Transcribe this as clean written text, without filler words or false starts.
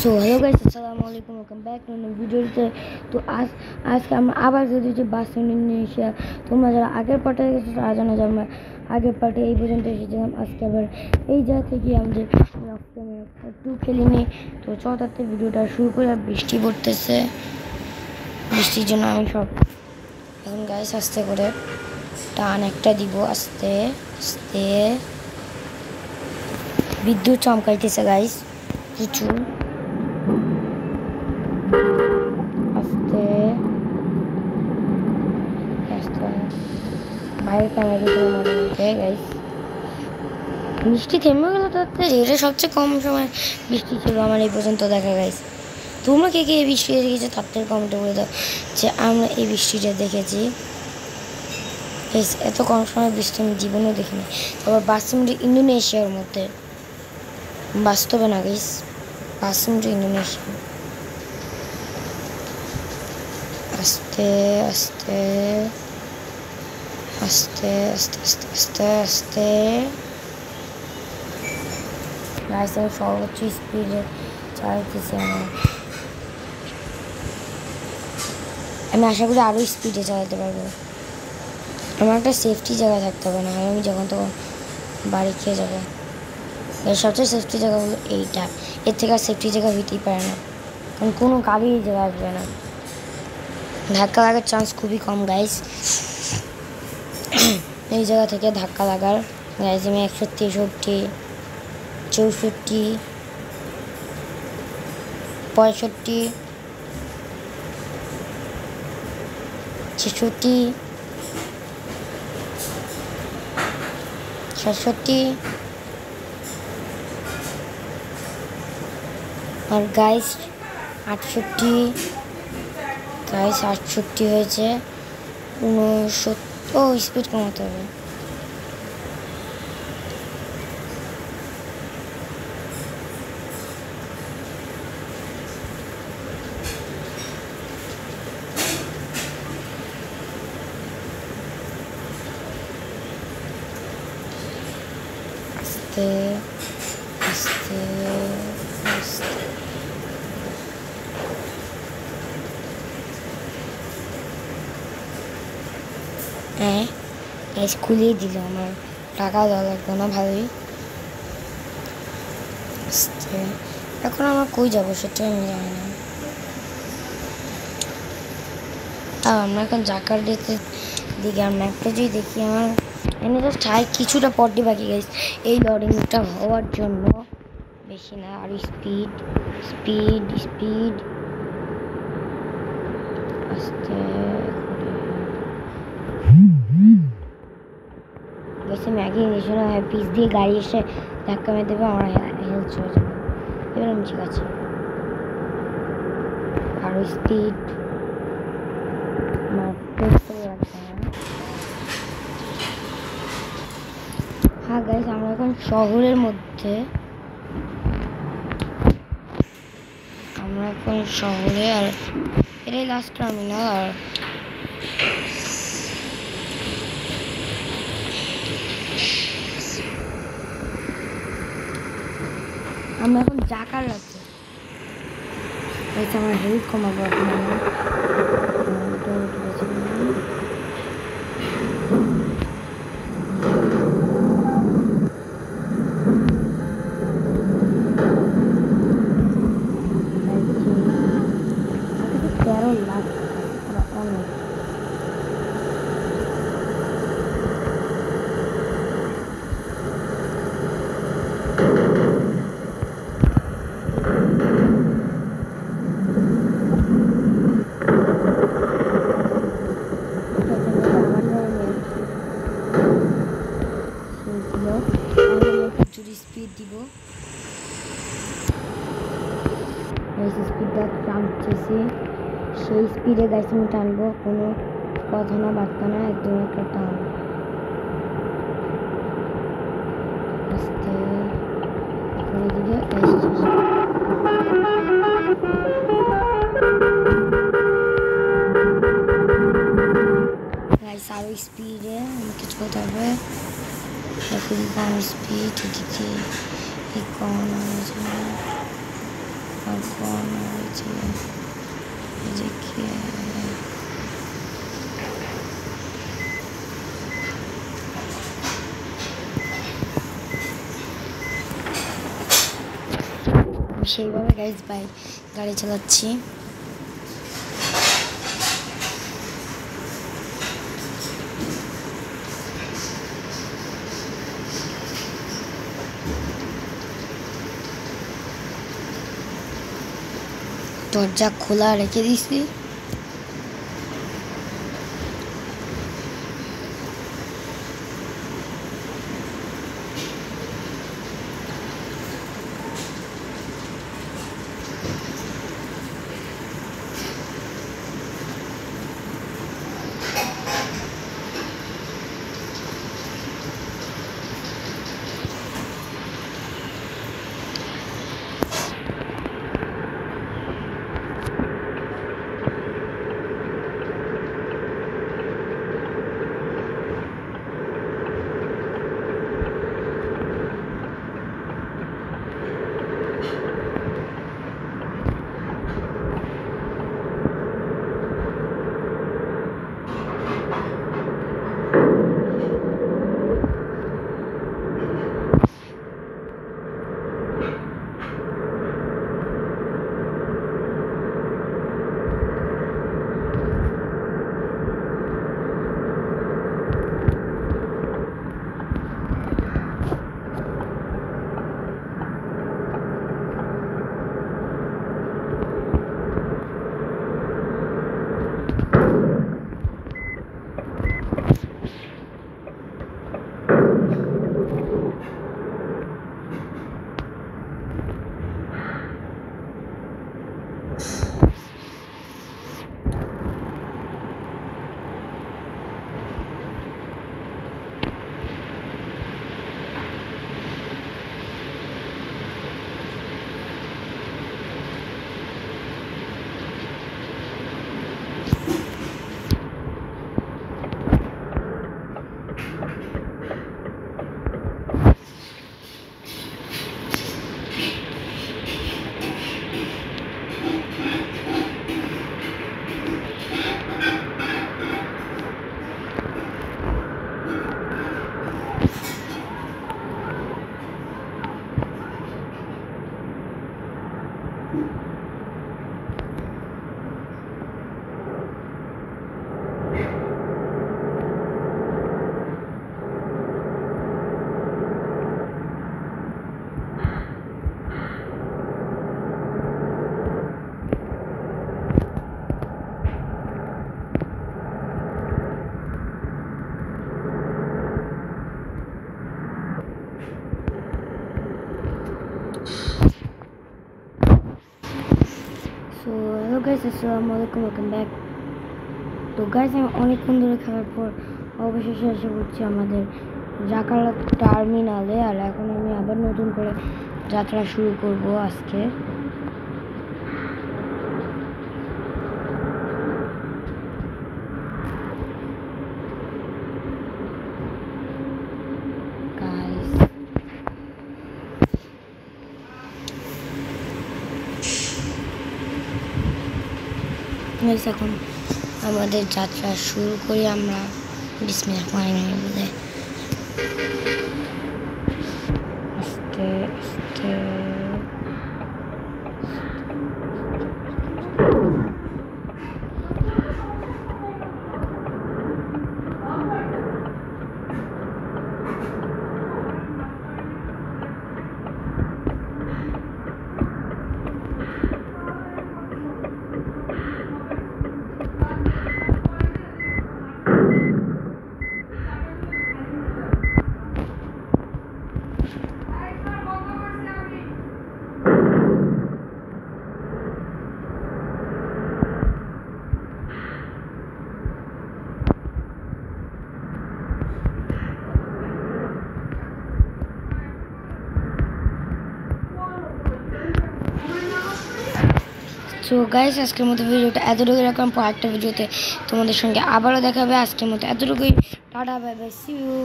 So hello guys, আসসালামু আলাইকুম, welcome back to new ভিডিওতে। তো আজকে আমরা আবার যদি যে বাস ইন্ডোনেশিয়া, তোমরা যারা আগের পার্টে গেছো তারা জানো যে আমরা আগের পার্টে এই পর্যন্ত এসেছিলাম। আজকে আবার এই জায়গা থেকে আমাদের 2 খেলে নিই। তো চটাতে ভিডিওটা শুরু করে, বৃষ্টি পড়তেছে, বৃষ্টির জন্য আমি সব এখন গাইস আস্তে করে টান একটা দিব, আস্তে আস্তে বিদ্যুৎ চমকাইতেছে গাইস প্রচুর। আস্তে আস্তে বাইরের ক্যামেরা দেখে মনে হচ্ছে গাইস বৃষ্টি থেমে গেল তাড়াতাড়ি। এটা সবচেয়ে কম সময় বৃষ্টি ছিল আমার এই পর্যন্ত দেখা গাইস। তোমরা কে কে এই বৃষ্টিটা দেখেছো তাড়াতাড়ি কমেন্টে বলে দাও যে আমরা এই বৃষ্টিটা দেখেছি। এত কম সময় বৃষ্টি আমি জীবনেও দেখিনি। আবার বাসিমুন্ডি ইন্দোনেশিয়ার মধ্যে, বাস্তবে না গাইস, বাসিমুন্ডি ইন্দোনেশিয়া। আস্তে আস্তে আস্তে আস্তে আস্তে আস্তে আস্তে গাইস আমি সর্বোচ্চ স্পিডে চালাইতেছি। আমি আশা করি আরও স্পিডে চালাতে পারবো। আমার একটা সেফটি জায়গা থাকতে হবে, না আমি যখন তখন বাড়ি খেয়ে যাবো। এর সবচেয়ে সেফটি জায়গা হলো এইটা, এর থেকে আর সেফটি জায়গা হইতেই পারে না, কারণ কোনো গাড়ি এই জায়গায় আসবে না। ধাক্কা লাগার চান্স খুবই কম গাইস এই জায়গা থেকে ধাক্কা লাগার। গাইস আমি 163, 64, 65, 66, 67 আর গাইস 68, গাইস 68 হয়েছে। 69, স্পিড কমাতে হবে। আস্তে আস্তে আস্তে হ্যাঁ গাইস খুলেই দিল, আমার টাকা দেওয়া লাগবে না ভালোই। আস্তে এখন আমরা কই যাবো সেটা আমি জানি না। আমরা এখন জাকার্তার দিকে আমরা একটা যদি দেখি, আমার এনে জাস্ট কিছুটা পড্ডি বাকি গাইস এই লোডিংটা হওয়ার জন্য, বেশি না। আর স্পিড স্পিড স্পিড আস্তে গেছে ম্যাগি নিশোনা পিস দিয়ে গাড়ি এসে ধাক্কা মেরে দেবে, আমার হেলথ চলে যাবে। এবার আমি ঠিক আছে, আরও স্পিড হ্যাঁ গাইস আমরা এখন শহরের মধ্যে, আমরা এখন শহরে, আর এটাই লাস্ট টার্মিনাল। আর আমরা এখন জাকার্তাতে আমার হেলথ কমাবো আপনার। স্পিড দিব, স্পিডটা টানতেছি, সেই স্পিডে গাইস আমি টানবো, কোনো কথা না বার্তা না, একদম একটা টান। আস্তে করে দিকে গাইস আরও স্পিডে আমি কিছু করতে হবে। খুবই কম স্পিড, এদিকে কম আর ফোন যে সেইভাবে গাইজ বাইক গাড়ি চালাচ্ছি। দরজা খোলা রেখে দিছি। সো হ্যালো গাইস, আসসালামু আলাইকুম, ওয়েলকাম ব্যাক। তো গাইস, আমি অনেকক্ষণ ধরে খেলার পর অবশেষে এসে পড়ছি আমাদের জাকার্তা টার্মিনালে। আর এখন আমি আবার নতুন করে যাত্রা শুরু করব আজকে। এখন আমাদের যাত্রা শুরু করি আমরা। বিসমিল্লাহির রহমানির রহিম বলে আস্তে আস্তে সো গাইস, আজকের মতো ভিডিওটা এতটুকু রাখলাম। পর একটা ভিডিওতে তোমাদের সঙ্গে আবারও দেখাবে। আজকের মতো এতটুকুই। Tata, bye bye, see you.